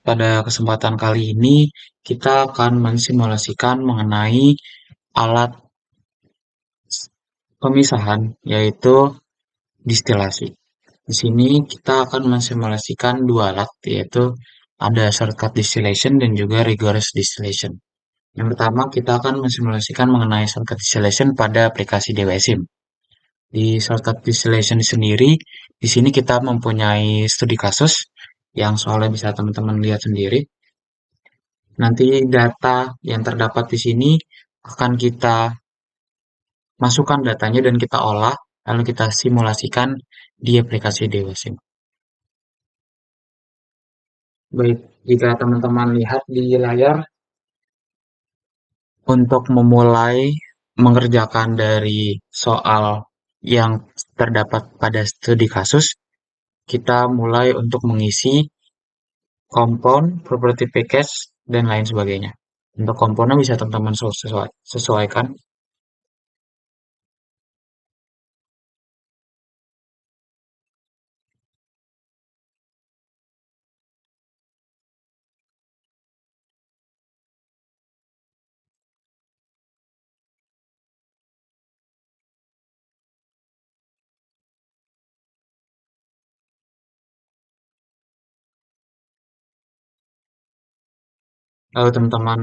Pada kesempatan kali ini, kita akan mensimulasikan mengenai alat pemisahan, yaitu distilasi. Di sini kita akan mensimulasikan dua alat, yaitu ada shortcut distillation dan juga rigorous distillation. Yang pertama, kita akan mensimulasikan mengenai shortcut distillation pada aplikasi DWSIM. Di shortcut distillation sendiri, di sini kita mempunyai studi kasus yang soalnya bisa teman-teman lihat sendiri. Nanti data yang terdapat di sini akan kita masukkan datanya dan kita olah, lalu kita simulasikan di aplikasi DWSIM. Baik, jika teman-teman lihat di layar, untuk memulai mengerjakan dari soal yang terdapat pada studi kasus, kita mulai untuk mengisi kompon, property package, dan lain sebagainya. Untuk komponen bisa teman-teman sesuaikan. Lalu teman-teman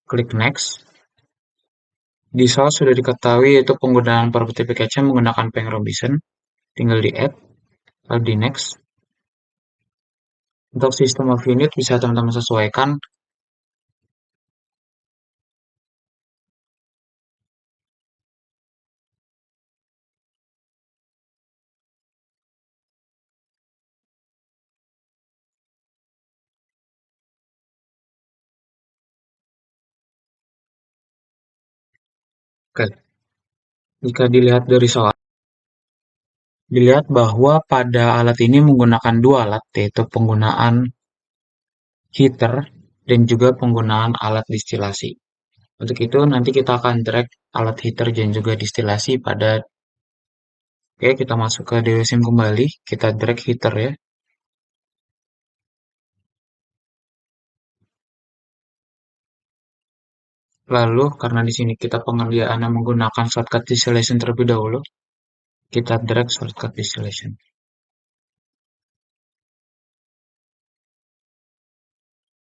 klik next. Di soal sudah diketahui yaitu penggunaan property package menggunakan Peng Robinson. Tinggal di add, lalu di next. Untuk system of unit bisa teman-teman sesuaikan. Oke, jika dilihat dari soal, dilihat bahwa pada alat ini menggunakan dua alat, yaitu penggunaan heater dan juga penggunaan alat distilasi. Untuk itu nanti kita akan drag alat heater dan juga distilasi pada. Oke, kita masuk ke DWSIM kembali, kita drag heater ya. Lalu karena di sini kita pengerjaannya menggunakan shortcut distillation terlebih dahulu, kita drag shortcut distillation.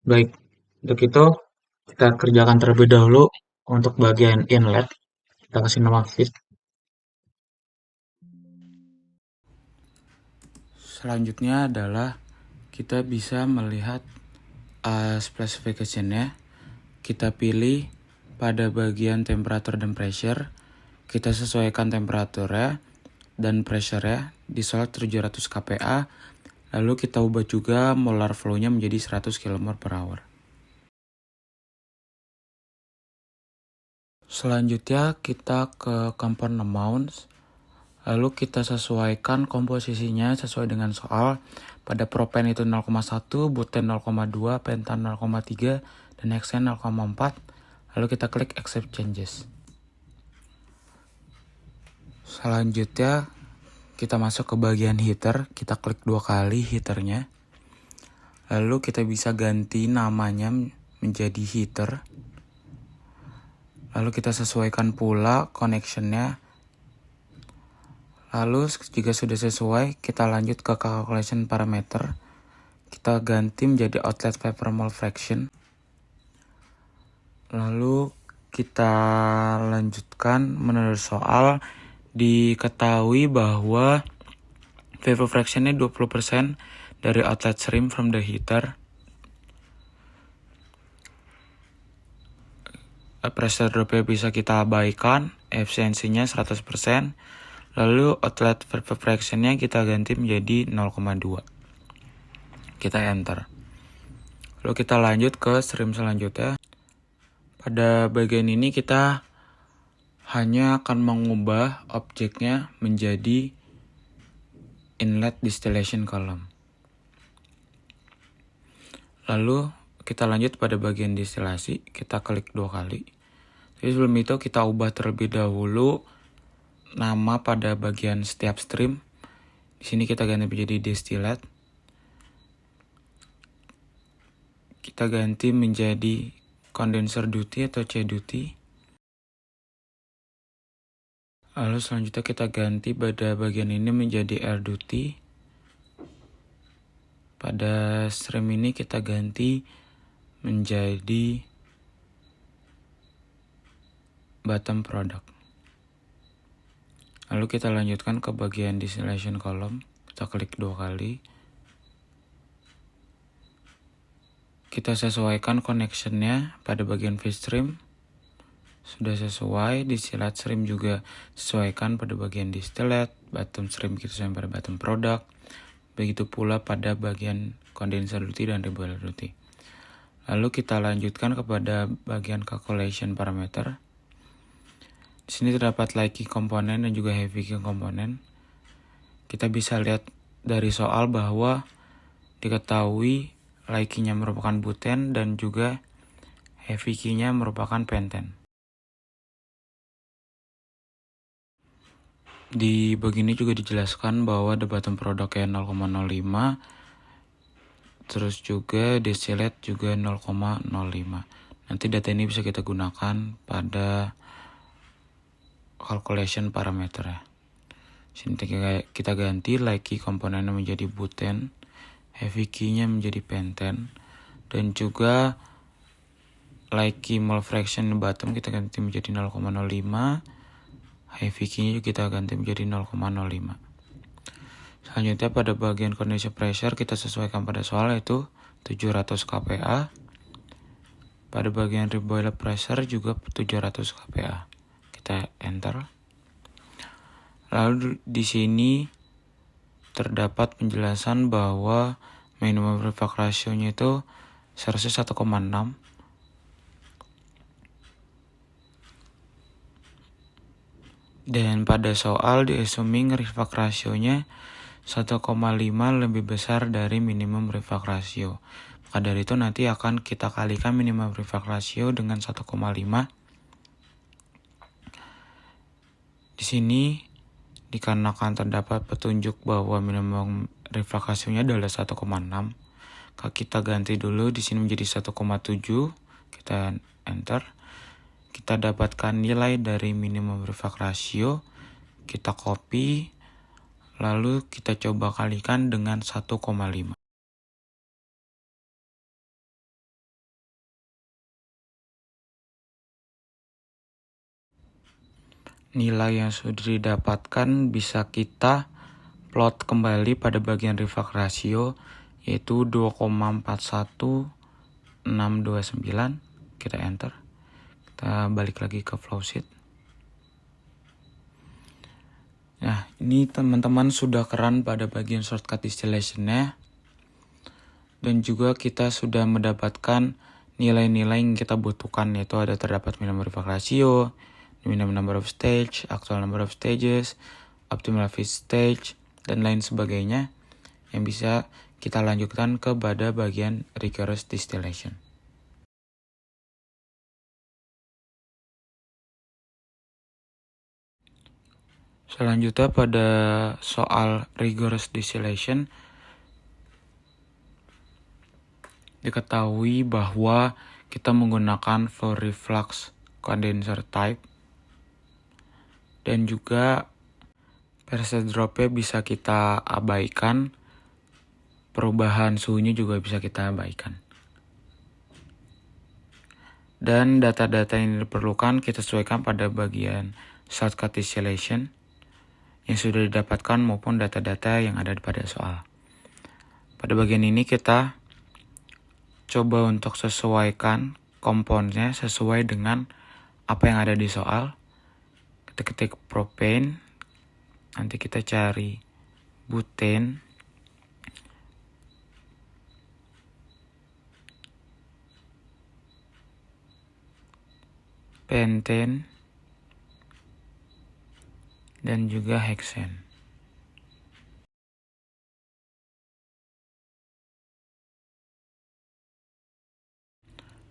Baik, untuk itu kita kerjakan terlebih dahulu untuk bagian inlet. Kita kasih nama feed. Selanjutnya adalah kita bisa melihat specification-nya. Kita pilih pada bagian temperature dan pressure. Kita sesuaikan temperaturnya dan pressure-nya di 700 kPa. Lalu kita ubah juga molar flow-nya menjadi 100 kmol/h. Selanjutnya kita ke component amounts. Lalu kita sesuaikan komposisinya sesuai dengan soal. Pada propen itu 0,1, buten 0,2, pentan 0,3, dan hexane 0,4. Lalu kita klik accept changes. Selanjutnya kita masuk ke bagian heater. Kita klik 2 kali heaternya. Lalu kita bisa ganti namanya menjadi heater. Lalu kita sesuaikan pula connection-nya. Lalu jika sudah sesuai, kita lanjut ke calculation parameter. Kita ganti menjadi outlet vapor mole fraction. Lalu kita lanjutkan menurut soal. Diketahui bahwa vapor fraction-nya 20% dari outlet stream from the heater. Pressure drop-nya bisa kita abaikan, efisiensinya 100%. Lalu outlet vapor fraction-nya kita ganti menjadi 0,2. Kita enter. Lalu kita lanjut ke stream selanjutnya. Pada bagian ini kita hanya akan mengubah objeknya menjadi inlet distillation column. Lalu kita lanjut pada bagian distilasi, kita klik 2 kali. Tapi sebelum itu kita ubah terlebih dahulu nama pada bagian setiap stream. Di sini kita ganti menjadi distillate. kita ganti menjadi condenser duty atau C duty. Lalu selanjutnya kita ganti pada bagian ini menjadi air duty. Pada stream ini kita ganti menjadi bottom product. Lalu kita lanjutkan ke bagian distillation column. Kita klik 2 kali. Kita sesuaikan connectionnya pada bagian feed stream. Sudah sesuai, distillate stream juga sesuaikan pada bagian distillate, bottom stream kita sesuaikan pada bottom product. Begitu pula pada bagian condenser duty dan reboiler duty. Lalu kita lanjutkan kepada bagian calculation parameter. Di sini terdapat light key komponen dan juga heavy key komponen. Kita bisa lihat dari soal bahwa diketahui light key-nya merupakan buten dan juga heavy key-nya merupakan penten. Di bagian ini juga dijelaskan bahwa the bottom product-nya 0,05, terus juga distillate juga 0,05. Nanti data ini bisa kita gunakan pada calculation parameter ya. Sini kita ganti light key komponennya menjadi buten, heavy key-nya menjadi penten, dan juga light key mole fraction bottom kita ganti menjadi 0,05, heavy key-nya juga kita ganti menjadi 0,05. Selanjutnya pada bagian condenser pressure kita sesuaikan pada soal yaitu 700 kPa. Pada bagian reboiler pressure juga 700 kPa. Kita enter. Lalu di sini terdapat penjelasan bahwa minimum reflux ratio-nya itu seharusnya 1,6. Dan pada soal di assuming reflux ratio-nya 1,5 lebih besar dari minimum reflux ratio. Maka dari itu nanti akan kita kalikan minimum reflux ratio dengan 1,5. Di sini dikarenakan terdapat petunjuk bahwa minimum reflux ratio-nya adalah 1,6, maka kita ganti dulu di sini menjadi 1,7. Kita enter. Kita dapatkan nilai dari minimum reflux ratio. Kita copy. Lalu kita coba kalikan dengan 1,5. Nilai yang sudah didapatkan bisa kita plot kembali pada bagian reflux ratio yaitu 2,41629. Kita enter. Kita balik lagi ke flowsheet. Nah, ini teman-teman sudah keren pada bagian shortcut distillation-nya. Dan juga kita sudah mendapatkan nilai-nilai yang kita butuhkan, yaitu ada terdapat minimum reflux ratio, minimum number of stage, actual number of stages, optimal feed stage, dan lain sebagainya yang bisa kita lanjutkan kepada bagian rigorous distillation. Selanjutnya pada soal rigorous distillation, diketahui bahwa kita menggunakan flow reflux condenser type dan juga pressure drop-nya bisa kita abaikan, perubahan suhunya juga bisa kita abaikan. Dan data-data yang diperlukan kita sesuaikan pada bagian shortcut distillation yang sudah didapatkan maupun data-data yang ada pada soal. Pada bagian ini kita coba untuk sesuaikan komponennya sesuai dengan apa yang ada di soal. Kita ketik propane, nanti kita cari butane, pentane, dan juga hexane.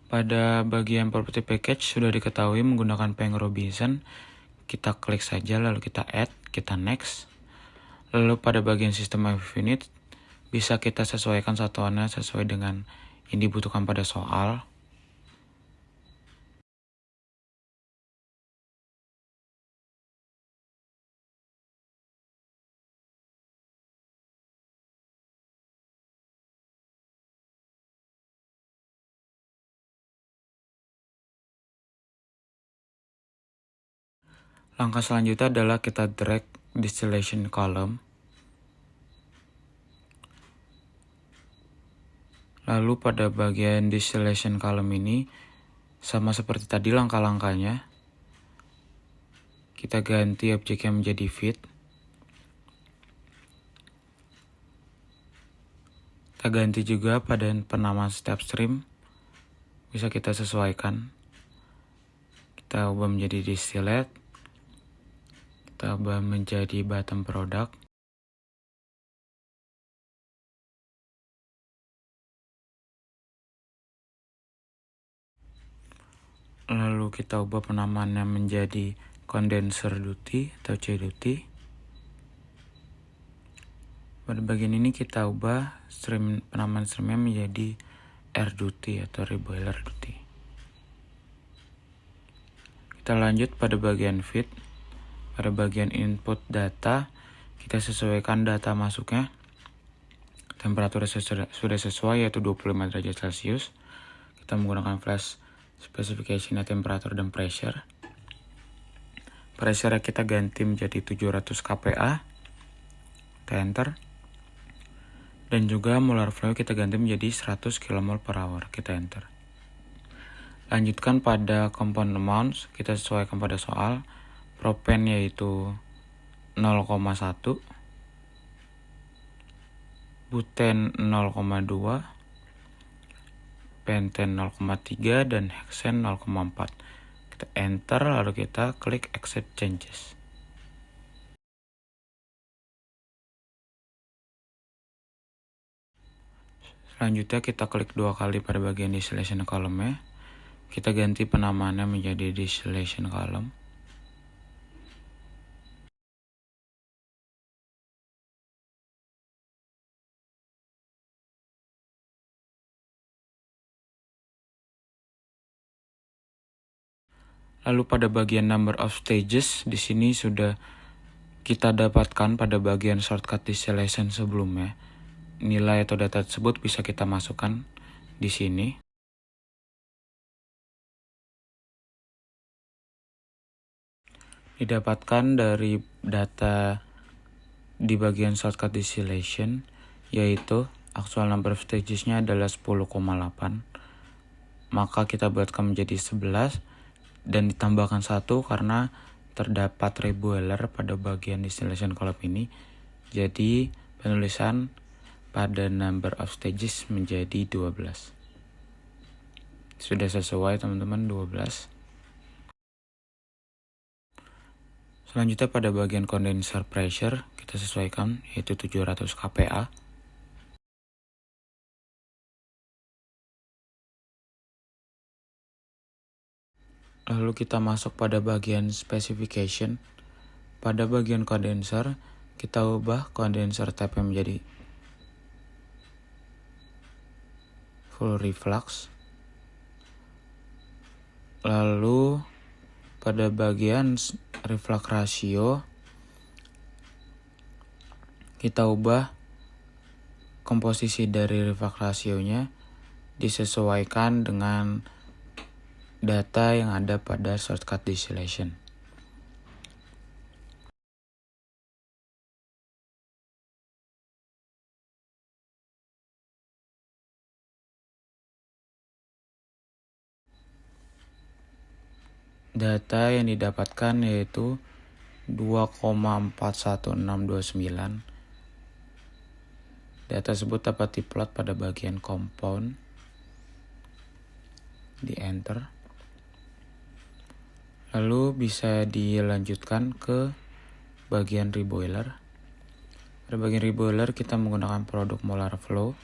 Pada bagian property package sudah diketahui menggunakan Peng Robinson. Kita klik saja lalu kita add, kita next. Lalu pada bagian system of unit bisa kita sesuaikan satuannya sesuai dengan yang dibutuhkan pada soal. Langkah selanjutnya adalah kita drag distillation column. Lalu pada bagian distillation column ini, sama seperti tadi langkah-langkahnya, kita ganti objeknya menjadi feed. Kita ganti juga pada penamaan step stream, bisa kita sesuaikan. Kita ubah menjadi distillate, kita ubah menjadi bottom product. Lalu kita ubah penamaannya menjadi condenser duty atau C duty. Pada bagian ini kita ubah penamaan streamnya menjadi R duty atau reboiler duty. Kita lanjut pada bagian feed. Pada bagian input data, kita sesuaikan data masuknya. Temperatur sudah sesuai, yaitu 25 derajat Celcius. Kita menggunakan flash specification temperatur dan pressure. Pressure kita ganti menjadi 700 kPa. Kita enter. Dan juga molar flow kita ganti menjadi 100 kmol per hour. Kita enter. Lanjutkan pada component amounts, kita sesuaikan pada soal. Propen yaitu 0,1, buten 0,2, penten 0,3, dan hexane 0,4. Kita enter, lalu kita klik accept changes. Selanjutnya kita klik 2 kali pada bagian distillation column-nya. Kita ganti penamaannya menjadi distillation column. Lalu pada bagian number of stages, di sini sudah kita dapatkan pada bagian shortcut distillation sebelumnya. Nilai atau data tersebut bisa kita masukkan di sini. Didapatkan dari data di bagian shortcut distillation, yaitu actual number of stages-nya adalah 10,8. Maka kita buatkan menjadi 11. Dan ditambahkan 1 karena terdapat reboiler pada bagian distillation column ini. Jadi penulisan pada number of stages menjadi 12. Sudah sesuai teman-teman, 12. Selanjutnya pada bagian condenser pressure kita sesuaikan yaitu 700 kPa. Lalu kita masuk pada bagian specification. Pada bagian condenser, kita ubah condenser type menjadi full reflux. Lalu pada bagian reflux ratio, kita ubah komposisi dari reflux ratio-nya disesuaikan dengan data yang ada pada shortcut distillation. Data yang didapatkan yaitu 2,41629. Data tersebut dapat diplot pada bagian compound. Di enter. Lalu bisa dilanjutkan ke bagian reboiler. Pada bagian reboiler kita menggunakan produk molar flow.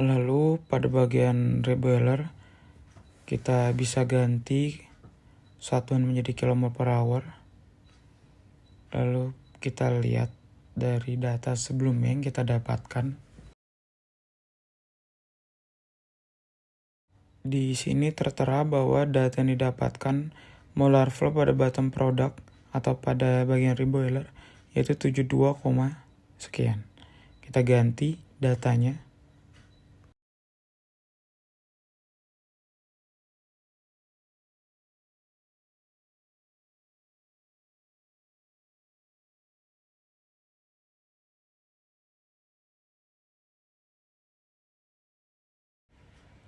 Lalu pada bagian reboiler kita bisa ganti satuan menjadi kmol per hour. Lalu kita lihat dari data sebelumnya yang kita dapatkan. Di sini tertera bahwa data yang didapatkan molar flow pada bottom product atau pada bagian reboiler yaitu 72, sekian. Kita ganti datanya.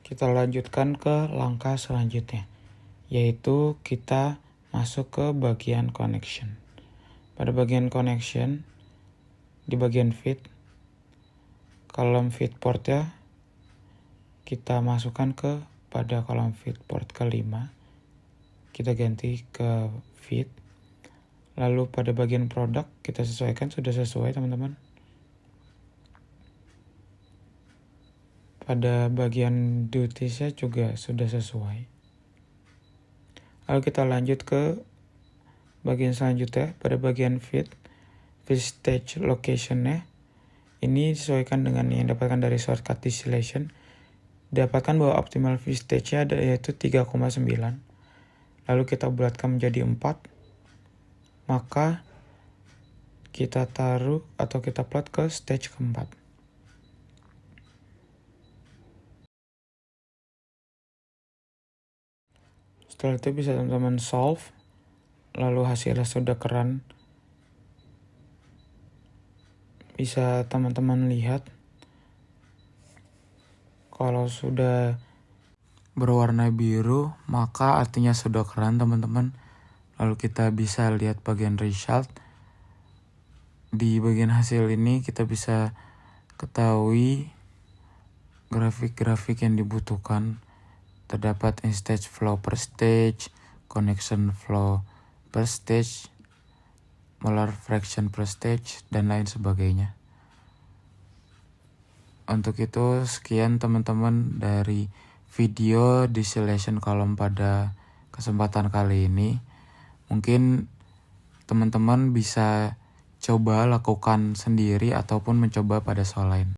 Kita lanjutkan ke langkah selanjutnya, yaitu kita masuk ke bagian connection. Pada bagian connection, di bagian feed, kolom feed port ya, kita masukkan ke pada kolom feed port kelima. Kita ganti ke feed. Lalu pada bagian produk kita sesuaikan, sudah sesuai teman-teman. Pada bagian duties-nya juga sudah sesuai. Lalu kita lanjut ke bagian selanjutnya, pada bagian feed stage location-nya. Ini disesuaikan dengan yang dapatkan dari shortcut distillation. Dapatkan bahwa optimal feed stage-nya yaitu 3,9. Lalu kita bulatkan menjadi 4. Maka kita taruh atau kita plot ke stage keempat. Setelah itu bisa teman-teman solve, lalu hasilnya sudah keren. Bisa teman-teman lihat kalau sudah berwarna biru maka artinya sudah keren teman-teman. Lalu kita bisa lihat bagian result. Di bagian hasil ini kita bisa ketahui grafik-grafik yang dibutuhkan. Terdapat in-stage flow per stage, connection flow per stage, molar fraction per stage, dan lain sebagainya. Untuk itu sekian teman-teman dari video distillation column pada kesempatan kali ini. Mungkin teman-teman bisa coba lakukan sendiri ataupun mencoba pada soal lain.